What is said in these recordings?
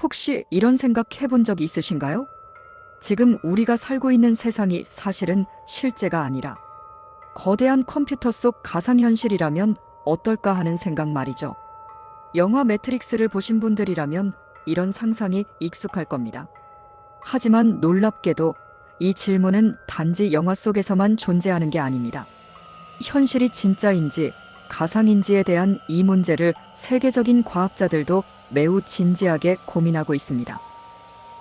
혹시 이런 생각 해본 적 있으신가요? 지금 우리가 살고 있는 세상이 사실은 실제가 아니라 거대한 컴퓨터 속 가상현실이라면 어떨까 하는 생각 말이죠. 영화 매트릭스를 보신 분들이라면 이런 상상이 익숙할 겁니다. 하지만 놀랍게도 이 질문은 단지 영화 속에서만 존재하는 게 아닙니다. 현실이 진짜인지 가상인지에 대한 이 문제를 세계적인 과학자들도 매우 진지하게 고민하고 있습니다.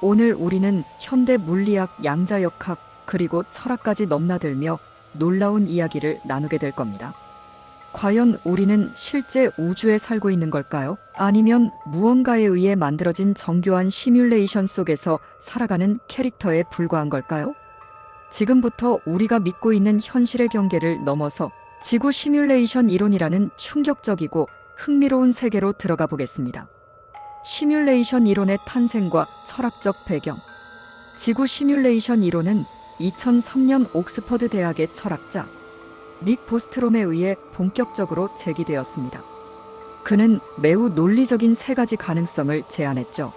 오늘 우리는 현대 물리학, 양자역학, 그리고 철학까지 넘나들며 놀라운 이야기를 나누게 될 겁니다. 과연 우리는 실제 우주에 살고 있는 걸까요? 아니면 무언가에 의해 만들어진 정교한 시뮬레이션 속에서 살아가는 캐릭터에 불과한 걸까요? 지금부터 우리가 믿고 있는 현실의 경계를 넘어서 지구 시뮬레이션 이론이라는 충격적이고 흥미로운 세계로 들어가 보겠습니다. 시뮬레이션 이론의 탄생과 철학적 배경. 지구 시뮬레이션 이론은 2003년 옥스퍼드 대학의 철학자 닉 보스트롬에 의해 본격적으로 제기되었습니다. 그는 매우 논리적인 세 가지 가능성을 제안했죠.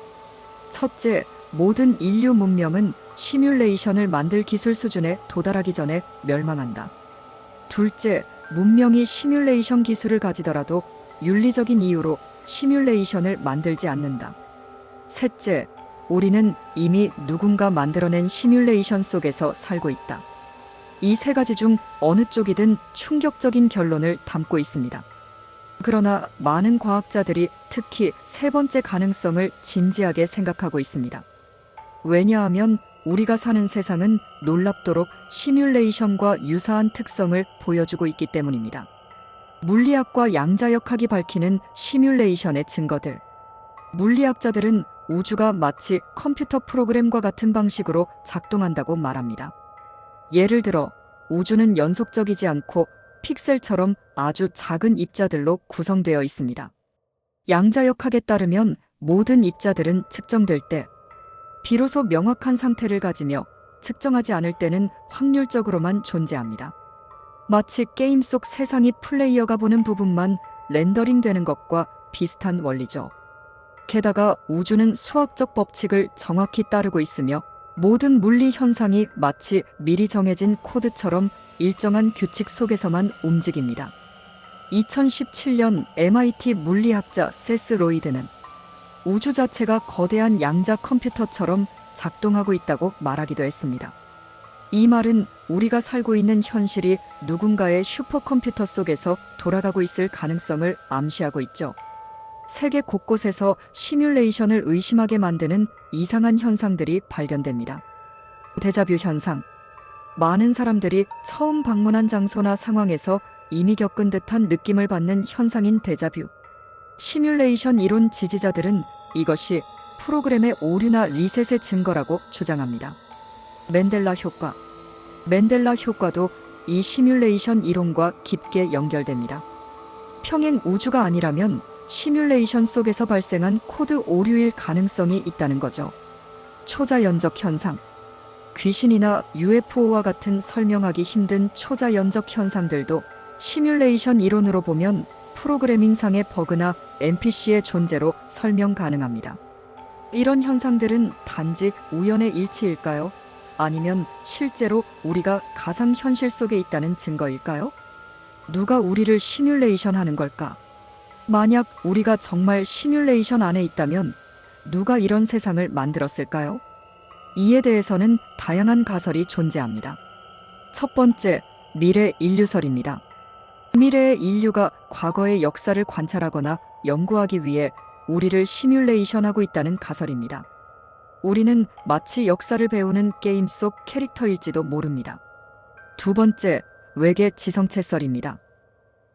첫째, 모든 인류 문명은 시뮬레이션을 만들 기술 수준에 도달하기 전에 멸망한다. 둘째, 문명이 시뮬레이션 기술을 가지더라도 윤리적인 이유로 시뮬레이션을 만들지 않는다. 셋째, 우리는 이미 누군가 만들어낸 시뮬레이션 속에서 살고 있다. 이 세 가지 중 어느 쪽이든 충격적인 결론을 담고 있습니다. 그러나 많은 과학자들이 특히 세 번째 가능성을 진지하게 생각하고 있습니다. 왜냐하면 우리가 사는 세상은 놀랍도록 시뮬레이션과 유사한 특성을 보여주고 있기 때문입니다. 물리학과 양자역학이 밝히는 시뮬레이션의 증거들. 물리학자들은 우주가 마치 컴퓨터 프로그램과 같은 방식으로 작동한다고 말합니다. 예를 들어 우주는 연속적이지 않고 픽셀처럼 아주 작은 입자들로 구성되어 있습니다. 양자역학에 따르면 모든 입자들은 측정될 때 비로소 명확한 상태를 가지며 측정하지 않을 때는 확률적으로만 존재합니다. 마치 게임 속 세상이 플레이어가 보는 부분만 렌더링 되는 것과 비슷한 원리죠. 게다가 우주는 수학적 법칙을 정확히 따르고 있으며 모든 물리 현상이 마치 미리 정해진 코드처럼 일정한 규칙 속에서만 움직입니다. 2017년 MIT 물리학자 세스 로이드는 우주 자체가 거대한 양자 컴퓨터처럼 작동하고 있다고 말하기도 했습니다. 이 말은 우리가 살고 있는 현실이 누군가의 슈퍼컴퓨터 속에서 돌아가고 있을 가능성을 암시하고 있죠. 세계 곳곳에서 시뮬레이션을 의심하게 만드는 이상한 현상들이 발견됩니다. 데자뷰 현상. 많은 사람들이 처음 방문한 장소나 상황에서 이미 겪은 듯한 느낌을 받는 현상인 데자뷰. 시뮬레이션 이론 지지자들은 이것이 프로그램의 오류나 리셋의 증거라고 주장합니다. 맨델라 효과. 맨델라 효과도 이 시뮬레이션 이론과 깊게 연결됩니다. 평행 우주가 아니라면 시뮬레이션 속에서 발생한 코드 오류일 가능성이 있다는 거죠. 초자연적 현상. 귀신이나 UFO와 같은 설명하기 힘든 초자연적 현상들도 시뮬레이션 이론으로 보면 프로그래밍상의 버그나 NPC의 존재로 설명 가능합니다. 이런 현상들은 단지 우연의 일치일까요? 아니면 실제로 우리가 가상현실 속에 있다는 증거일까요? 누가 우리를 시뮬레이션 하는 걸까? 만약 우리가 정말 시뮬레이션 안에 있다면 누가 이런 세상을 만들었을까요? 이에 대해서는 다양한 가설이 존재합니다. 첫 번째, 미래 인류설입니다. 미래의 인류가 과거의 역사를 관찰하거나 연구하기 위해 우리를 시뮬레이션하고 있다는 가설입니다. 우리는 마치 역사를 배우는 게임 속 캐릭터일지도 모릅니다. 두 번째, 외계 지성체설입니다.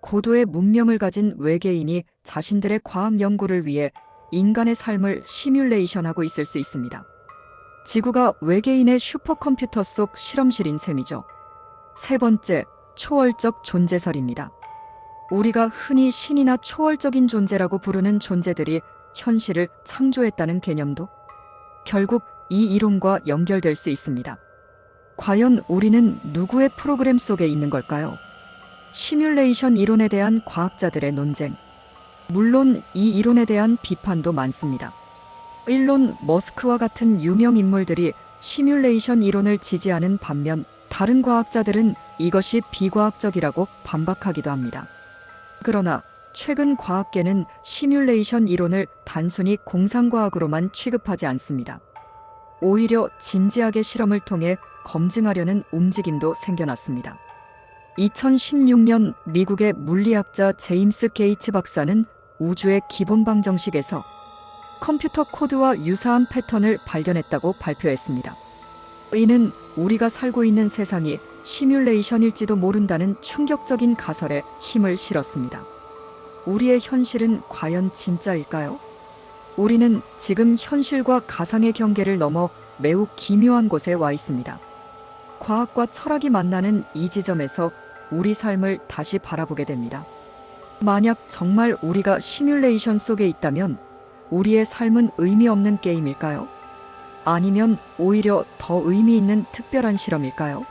고도의 문명을 가진 외계인이 자신들의 과학 연구를 위해 인간의 삶을 시뮬레이션하고 있을 수 있습니다. 지구가 외계인의 슈퍼컴퓨터 속 실험실인 셈이죠. 세 번째, 초월적 존재설입니다. 우리가 흔히 신이나 초월적인 존재라고 부르는 존재들이 현실을 창조했다는 개념도 결국 이 이론과 연결될 수 있습니다. 과연 우리는 누구의 프로그램 속에 있는 걸까요? 시뮬레이션 이론에 대한 과학자들의 논쟁. 물론 이 이론에 대한 비판도 많습니다. 일론 머스크와 같은 유명 인물들이 시뮬레이션 이론을 지지하는 반면 다른 과학자들은 이것이 비과학적이라고 반박하기도 합니다. 그러나 최근 과학계는 시뮬레이션 이론을 단순히 공상과학으로만 취급하지 않습니다. 오히려 진지하게 실험을 통해 검증하려는 움직임도 생겨났습니다. 2016년 미국의 물리학자 제임스 게이츠 박사는 우주의 기본 방정식에서 컴퓨터 코드와 유사한 패턴을 발견했다고 발표했습니다. 이는 우리가 살고 있는 세상이 시뮬레이션일지도 모른다는 충격적인 가설에 힘을 실었습니다. 우리의 현실은 과연 진짜일까요? 우리는 지금 현실과 가상의 경계를 넘어 매우 기묘한 곳에 와 있습니다. 과학과 철학이 만나는 이 지점에서 우리 삶을 다시 바라보게 됩니다. 만약 정말 우리가 시뮬레이션 속에 있다면 우리의 삶은 의미 없는 게임일까요? 아니면 오히려 더 의미 있는 특별한 실험일까요?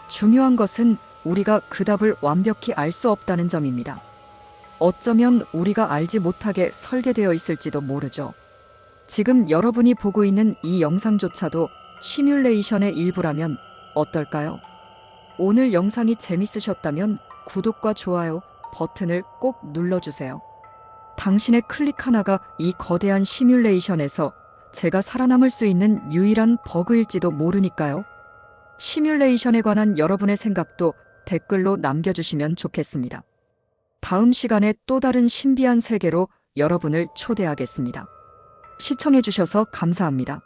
중요한 것은 우리가 그 답을 완벽히 알 수 없다는 점입니다. 어쩌면 우리가 알지 못하게 설계되어 있을지도 모르죠. 지금 여러분이 보고 있는 이 영상조차도 시뮬레이션의 일부라면 어떨까요? 오늘 영상이 재밌으셨다면 구독과 좋아요 버튼을 꼭 눌러주세요. 당신의 클릭 하나가 이 거대한 시뮬레이션에서 제가 살아남을 수 있는 유일한 버그일지도 모르니까요. 시뮬레이션에 관한 여러분의 생각도 댓글로 남겨주시면 좋겠습니다. 다음 시간에 또 다른 신비한 세계로 여러분을 초대하겠습니다. 시청해주셔서 감사합니다.